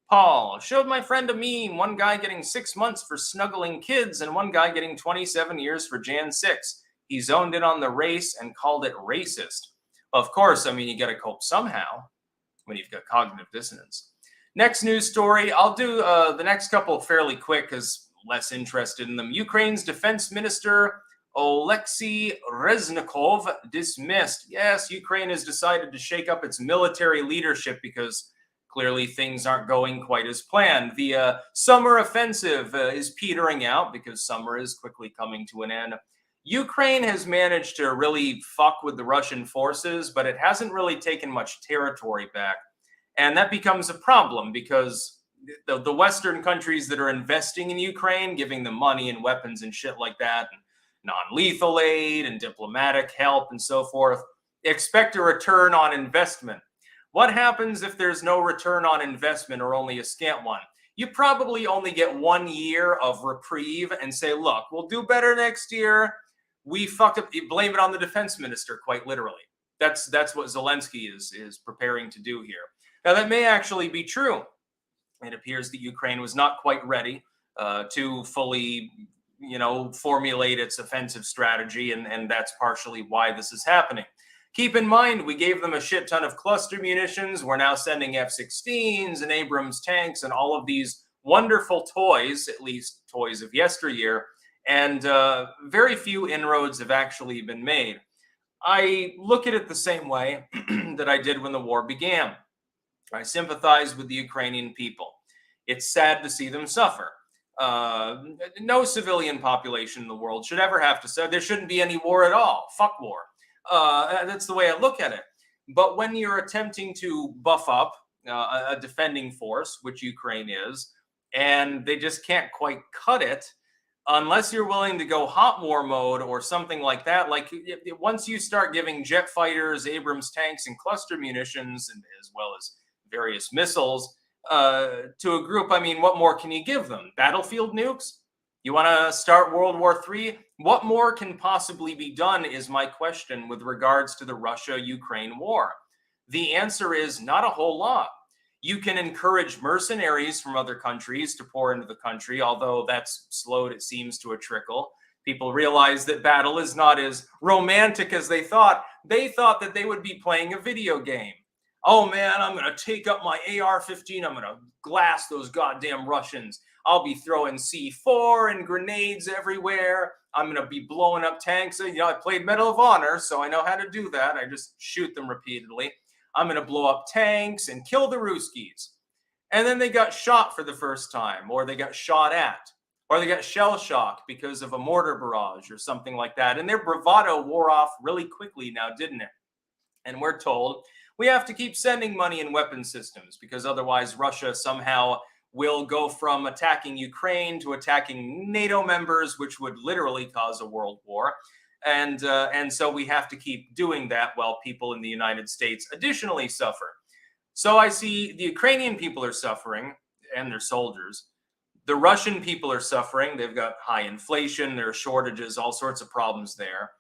Paul, showed my friend a meme, one guy getting 6 months for snuggling kids and one guy getting 27 years for Jan 6. He zoned in on the race and called it racist. Of course, I mean, you got to cope somehow when you've got cognitive dissonance. Next news story. I'll do the next couple fairly quick because less interested in them. Ukraine's defense minister, Oleksiy Reznikov, dismissed. Yes, Ukraine has decided to shake up its military leadership because clearly things aren't going quite as planned. The summer offensive is petering out because summer is quickly coming to an end. Ukraine has managed to really fuck with the Russian forces, but it hasn't really taken much territory back. And that becomes a problem because the Western countries that are investing in Ukraine, giving them money and weapons and shit like that, and non-lethal aid and diplomatic help and so forth, expect a return on investment. What happens if there's no return on investment or only a scant one? You probably only get 1 year of reprieve and say, look, we'll do better next year. We fucked up. You blame it on the defense minister, quite literally. That's what Zelensky is preparing to do here. Now, that may actually be true. It appears that Ukraine was not quite ready to fully, formulate its offensive strategy, and that's partially why this is happening. Keep in mind, we gave them a shit ton of cluster munitions. We're now sending F-16s and Abrams tanks and all of these wonderful toys, at least toys of yesteryear, and very few inroads have actually been made. I look at it the same way that I did when the war began. I sympathize with the Ukrainian people. It's sad to see them suffer. No civilian population in the world should ever have to say there shouldn't be any war at all. Fuck war. That's the way I look at it. But when you're attempting to buff up a defending force, which Ukraine is, and they just can't quite cut it unless you're willing to go hot war mode or something like that. Like once you start giving jet fighters, Abrams tanks, and cluster munitions, and as well as various missiles to a group, I mean, what more can you give them? Battlefield nukes? You want to start World War III? What more can possibly be done is my question with regards to the Russia-Ukraine war. The answer is not a whole lot. You can encourage mercenaries from other countries to pour into the country, although that's slowed, it seems, to a trickle. People realize that battle is not as romantic as they thought. They thought that they would be playing a video game. Oh man, I'm going to take up my AR-15. I'm going to glass those goddamn Russians. I'll be throwing C4 and grenades everywhere. I'm going to be blowing up tanks. You know, I played Medal of Honor, so I know how to do that. I just shoot them repeatedly. I'm going to blow up tanks and kill the Ruskies. And then they got shot for the first time, or they got shot at, or they got shell shocked because of a mortar barrage or something like that. And their bravado wore off really quickly now, didn't it? And we're told we have to keep sending money and weapon systems because otherwise Russia somehow will go from attacking Ukraine to attacking NATO members, which would literally cause a world war. And so we have to keep doing that while people in the United States additionally suffer. So I see the Ukrainian people are suffering and their soldiers. The Russian people are suffering. They've got high inflation, there are shortages, all sorts of problems there.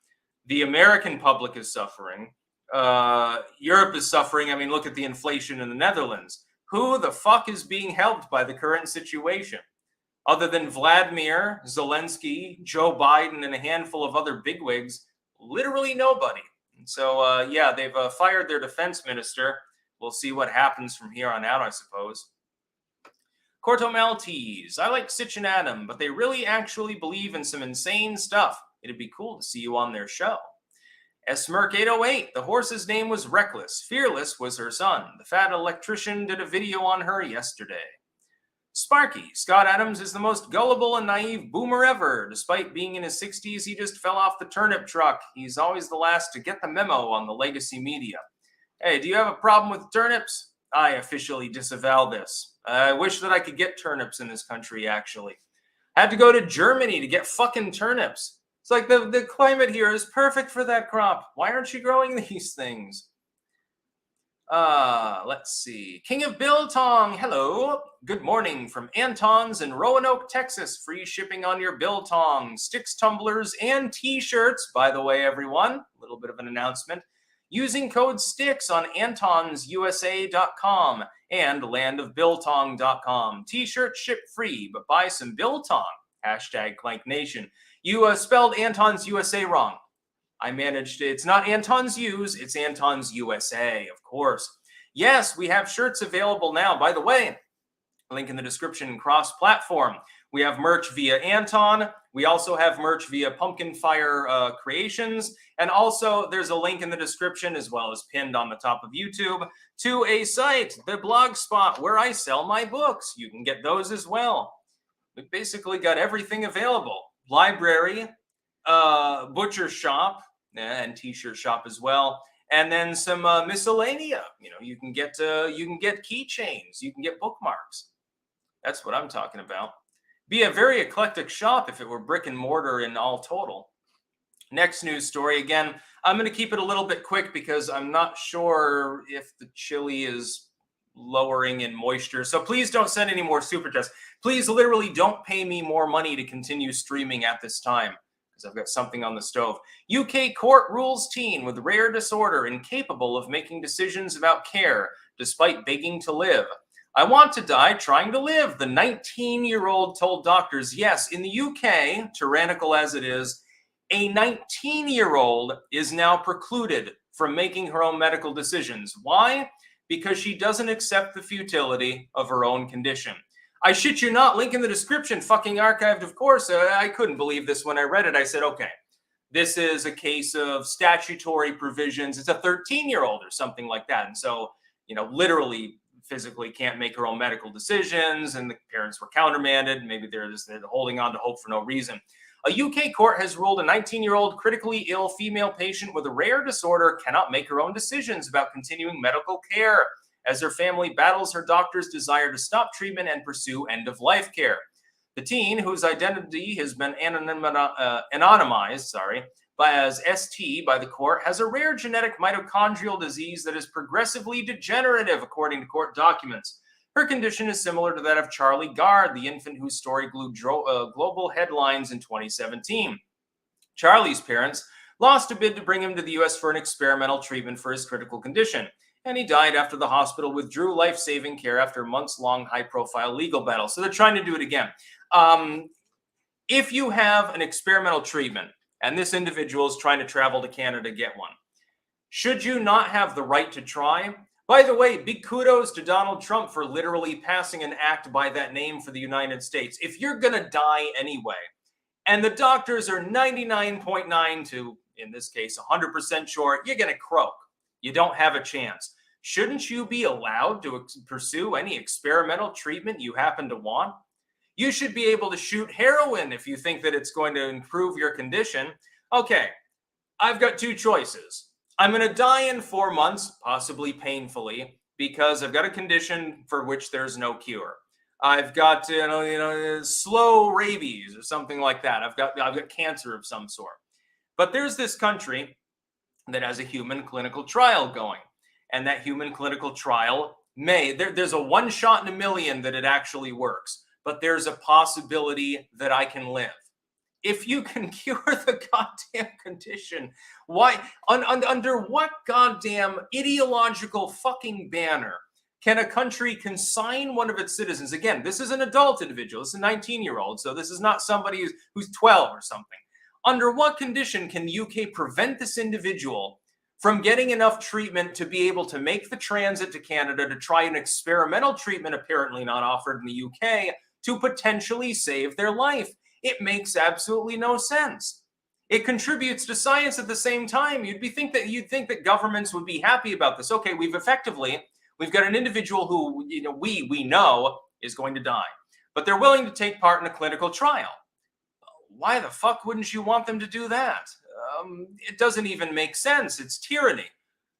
The American public is suffering. Europe is suffering. I mean, look at the inflation in the Netherlands. Who the fuck is being helped by the current situation? Other than Vladimir, Zelensky, Joe Biden, and a handful of other bigwigs, literally nobody. And so, yeah, they've fired their defense minister. We'll see what happens from here on out, I suppose. Corto Maltese, I like Sitch and Adam, but they really actually believe in some insane stuff. It'd be cool to see you on their show. Smirk 808, the horse's name was Reckless. Fearless was her son. The fat electrician did a video on her yesterday. Sparky, Scott Adams is the most gullible and naive boomer ever. Despite being in his 60s, he just fell off the turnip truck. He's always the last to get the memo on the legacy media. Hey, do you have a problem with turnips? I officially disavow this. I wish that I could get turnips in this country, actually. I had to go to Germany to get fucking turnips. It's like the climate here is perfect for that crop. Why aren't you growing these things? Let's see. King of Biltong, hello. Good morning from Anton's in Roanoke, Texas. Free shipping on your Biltong, sticks, tumblers, and t-shirts. By the way, everyone, a little bit of an announcement. Using code STICKS on antonsusa.com and landofbiltong.com. T-shirts ship free, but buy some Biltong. Hashtag Clank Nation. You spelled Anton's USA wrong. I managed it. It's not Anton's Use, it's Anton's USA, of course. Yes, we have shirts available now. By the way, link in the description, cross-platform. We have merch via Anton. We also have merch via Pumpkin Fire Creations. And also, there's a link in the description, as well as pinned on the top of YouTube, to a site, the Blog Spot, where I sell my books. You can get those as well. We've basically got everything available. Library, butcher shop, and t-shirt shop as well, and then some miscellanea. You know, you can get keychains, you can get bookmarks. That's what I'm talking about. Be a very eclectic shop if it were brick and mortar in all total. Next news story. Again, I'm going to keep it a little bit quick because I'm not sure if the chili is lowering in moisture. So please don't send any more super chats. Please literally don't pay me more money to continue streaming at this time, because I've got something on the stove. UK court rules teen with rare disorder incapable of making decisions about care despite begging to live. I want to die trying to live, the 19-year-old told doctors. Yes, in the UK, tyrannical as it is, a 19-year-old is now precluded from making her own medical decisions. Why? Because she doesn't accept the futility of her own condition. I shit you not, link in the description, fucking archived, of course. I couldn't believe this when I read it. I said, okay, this is a case of statutory provisions. It's a 13-year-old or something like that. And so, you know, literally, physically can't make her own medical decisions, and the parents were countermanded. Maybe they're holding on to hope for no reason. A UK court has ruled a 19-year-old critically ill female patient with a rare disorder cannot make her own decisions about continuing medical care. as her family battles her doctor's desire to stop treatment and pursue end-of-life care. The teen, whose identity has been anonymized, as ST by the court, has a rare genetic mitochondrial disease that is progressively degenerative, according to court documents. Her condition is similar to that of Charlie Gard, the infant whose story glued global headlines in 2017. Charlie's parents lost a bid to bring him to the U.S. for an experimental treatment for his critical condition, and he died after the hospital withdrew life-saving care after a months-long high-profile legal battle. So they're trying to do it again. If you have an experimental treatment, and this individual is trying to travel to Canada to get one, should you not have the right to try? By the way, big kudos to Donald Trump for literally passing an act by that name for the United States. If you're going to die anyway, and the doctors are 99.9 to, in this case, 100% sure, you're going to croak. You don't have a chance. Shouldn't you be allowed to pursue any experimental treatment you happen to want? You should be able to shoot heroin if you think that it's going to improve your condition. Okay, I've got two choices. I'm going to die in 4 months, possibly painfully, because I've got a condition for which there's no cure. I've got slow rabies or something like that. I've got cancer of some sort. But there's this country that has a human clinical trial going, and that human clinical trial there's a one shot in a million that it actually works. But there's a possibility that I can live. If you can cure the goddamn condition, why, under what goddamn ideological fucking banner can a country consign one of its citizens? Again, this is an adult individual. This is a 19-year-old, so this is not somebody who's 12 or something. Under what condition can the UK prevent this individual from getting enough treatment to be able to make the transit to Canada to try an experimental treatment apparently not offered in the UK to potentially save their life? It makes absolutely no sense. It contributes to science at the same time. You'd think that governments would be happy about this. Okay, we've got an individual who we know is going to die, but they're willing to take part in a clinical trial. Why the fuck wouldn't you want them to do that? It doesn't even make sense. It's tyranny.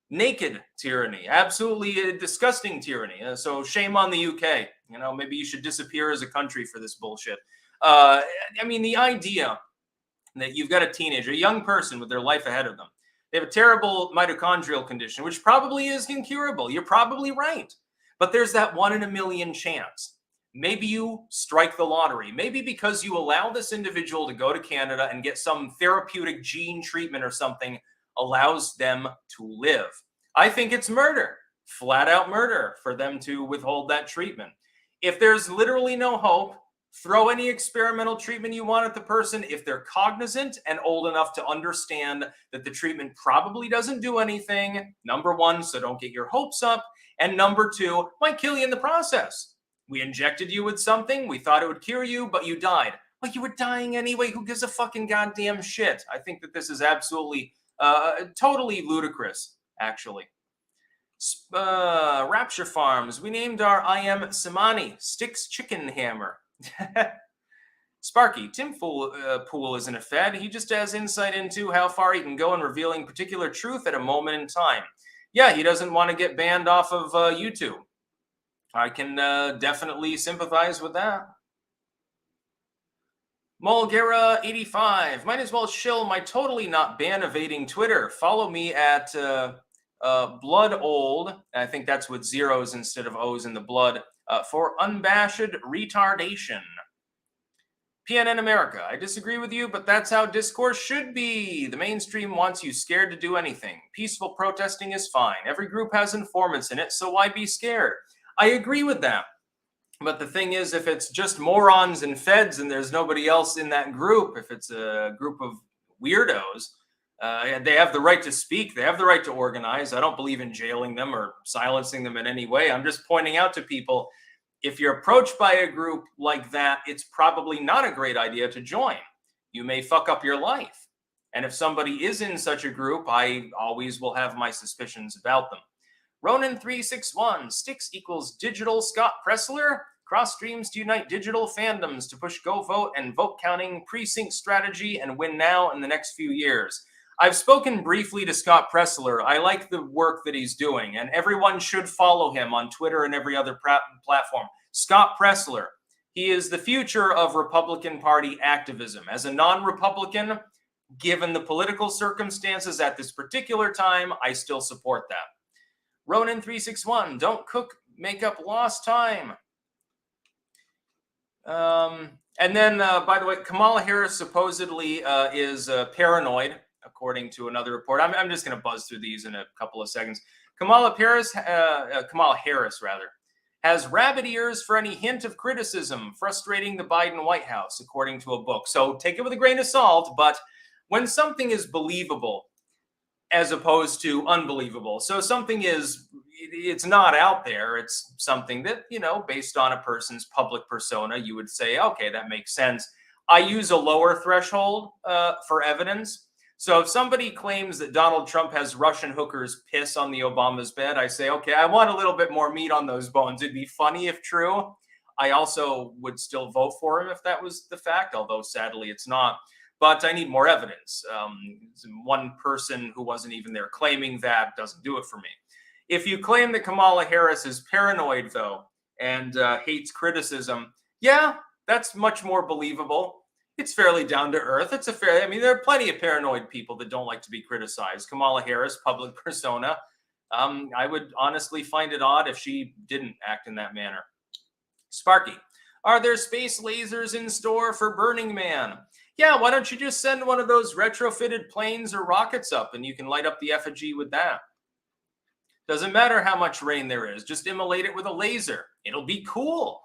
Naked tyranny, absolutely disgusting tyranny. So shame on the UK. Maybe you should disappear as a country for this bullshit. The idea that you've got a teenager, a young person with their life ahead of them, they have a terrible mitochondrial condition, which probably is incurable. You're probably right. But there's that 1 in a million chance. Maybe you strike the lottery. Maybe because you allow this individual to go to Canada and get some therapeutic gene treatment or something allows them to live. I think it's murder, flat out murder, for them to withhold that treatment. If there's literally no hope, throw any experimental treatment you want at the person. If they're cognizant and old enough to understand that the treatment probably doesn't do anything, number one, so don't get your hopes up. And number two, might kill you in the process. We injected you with something. We thought it would cure you, but you died. Well, you were dying anyway. Who gives a fucking goddamn shit? I think that this is absolutely totally ludicrous, actually. Rapture Farms. We named our IM Samani, Sticks Chicken Hammer. Sparky, Tim Pool isn't a fed. He just has insight into how far he can go in revealing particular truth at a moment in time. Yeah, he doesn't want to get banned off of YouTube. I can definitely sympathize with that. Mulgera85. Might as well shill my totally not ban evading Twitter. Follow me at Blood Old. I think that's with zeros instead of O's in the blood. For unabashed retardation. PNN America. I disagree with you, but that's how discourse should be. The mainstream wants you scared to do anything. Peaceful protesting is fine. Every group has informants in it, so why be scared? I agree with that. But the thing is, if it's just morons and feds and there's nobody else in that group, if it's a group of weirdos, they have the right to speak. They have the right to organize. I don't believe in jailing them or silencing them in any way. I'm just pointing out to people, if you're approached by a group like that, it's probably not a great idea to join. You may fuck up your life. And if somebody is in such a group, I always will have my suspicions about them. Ronan361, Sticks equals digital Scott Pressler. Cross streams to unite digital fandoms to push go vote and vote counting precinct strategy and win now in the next few years. I've spoken briefly to Scott Presler. I like the work that he's doing, and everyone should follow him on Twitter and every other platform. Scott Presler. He is the future of Republican Party activism. As a non-Republican, given the political circumstances at this particular time, I still support that. Ronan361, don't cook, make up lost time. And then, by the way, Kamala Harris supposedly is paranoid, according to another report. I'm just going to buzz through these in a couple of seconds. Kamala Harris, has rabbit ears for any hint of criticism, frustrating the Biden White House, according to a book. So take it with a grain of salt, but when something is believable as opposed to unbelievable, so something is, it's not out there, it's something that, based on a person's public persona, you would say, okay, that makes sense. I use a lower threshold for evidence. So if somebody claims that Donald Trump has Russian hookers piss on the Obama's bed, I say, okay, I want a little bit more meat on those bones. It'd be funny if true. I also would still vote for him if that was the fact, although sadly it's not. But I need more evidence. One person who wasn't even there claiming that doesn't do it for me. If you claim that Kamala Harris is paranoid, though, and hates criticism, yeah, that's much more believable. It's fairly down to earth. There are plenty of paranoid people that don't like to be criticized. Kamala Harris, public persona. I would honestly find it odd if she didn't act in that manner. Sparky, are there space lasers in store for Burning Man? Yeah, why don't you just send one of those retrofitted planes or rockets up and you can light up the effigy with that? Doesn't matter how much rain there is, just immolate it with a laser. It'll be cool.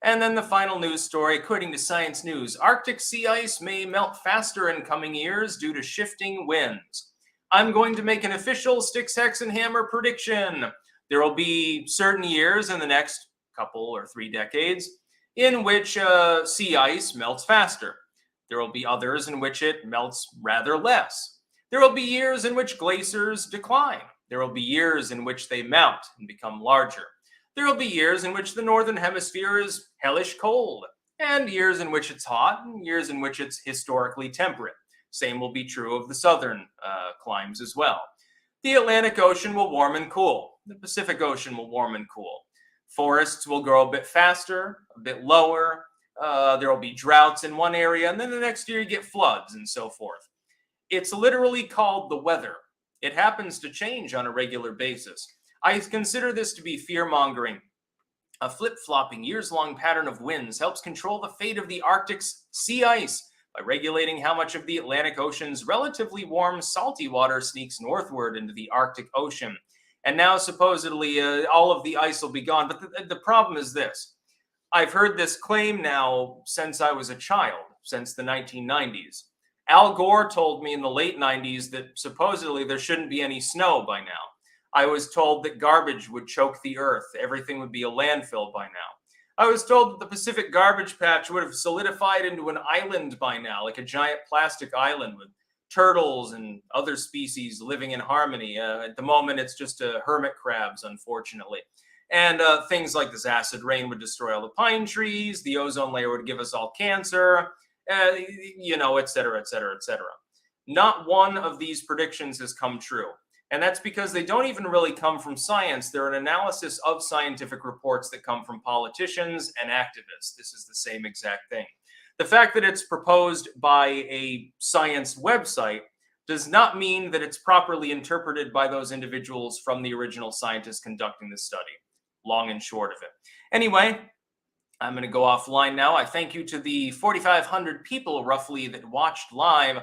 And then the final news story, according to Science News, Arctic sea ice may melt faster in coming years due to shifting winds. I'm going to make an official Sticks, Hex, and Hammer prediction. There will be certain years in the next couple or 3 decades in which sea ice melts faster. There will be others in which it melts rather less. There will be years in which glaciers decline. There will be years in which they mount and become larger. There will be years in which the northern hemisphere is hellish cold, and years in which it's hot, and years in which it's historically temperate. Same will be true of the southern climes as well. The Atlantic Ocean will warm and cool. The Pacific Ocean will warm and cool. Forests will grow a bit faster, a bit lower. There will be droughts in one area, and then the next year you get floods and so forth. It's literally called the weather. It happens to change on a regular basis. I consider this to be fear-mongering. A flip-flopping, years-long pattern of winds helps control the fate of the Arctic's sea ice by regulating how much of the Atlantic Ocean's relatively warm, salty water sneaks northward into the Arctic Ocean. And now, supposedly, all of the ice will be gone. But the problem is this. I've heard this claim now since I was a child, since the 1990s. Al Gore told me in the late 90s that supposedly there shouldn't be any snow by now. I was told that garbage would choke the earth. Everything would be a landfill by now. I was told that the Pacific garbage patch would have solidified into an island by now, like a giant plastic island with turtles and other species living in harmony. At the moment, it's just hermit crabs, unfortunately. And things like this acid rain would destroy all the pine trees. The ozone layer would give us all cancer, et cetera, et cetera, et cetera. Not one of these predictions has come true. And that's because they don't even really come from science. They're an analysis of scientific reports that come from politicians and activists. This is the same exact thing. The fact that it's proposed by a science website does not mean that it's properly interpreted by those individuals from the original scientists conducting this study. Long and short of it. Anyway, I'm going to go offline now. I thank you to the 4,500 people roughly that watched live.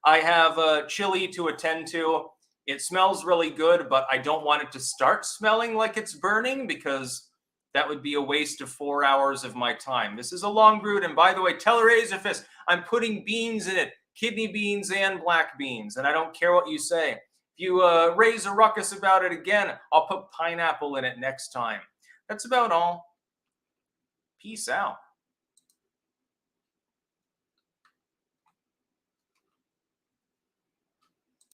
I have chili to attend to. It smells really good, but I don't want it to start smelling like it's burning because that would be a waste of 4 hours of my time. This is a long brewed, and by the way, tell Razorfist, I'm putting beans in it, kidney beans and black beans, and I don't care what you say. If you raise a ruckus about it again, I'll put pineapple in it next time. That's about all. Peace out.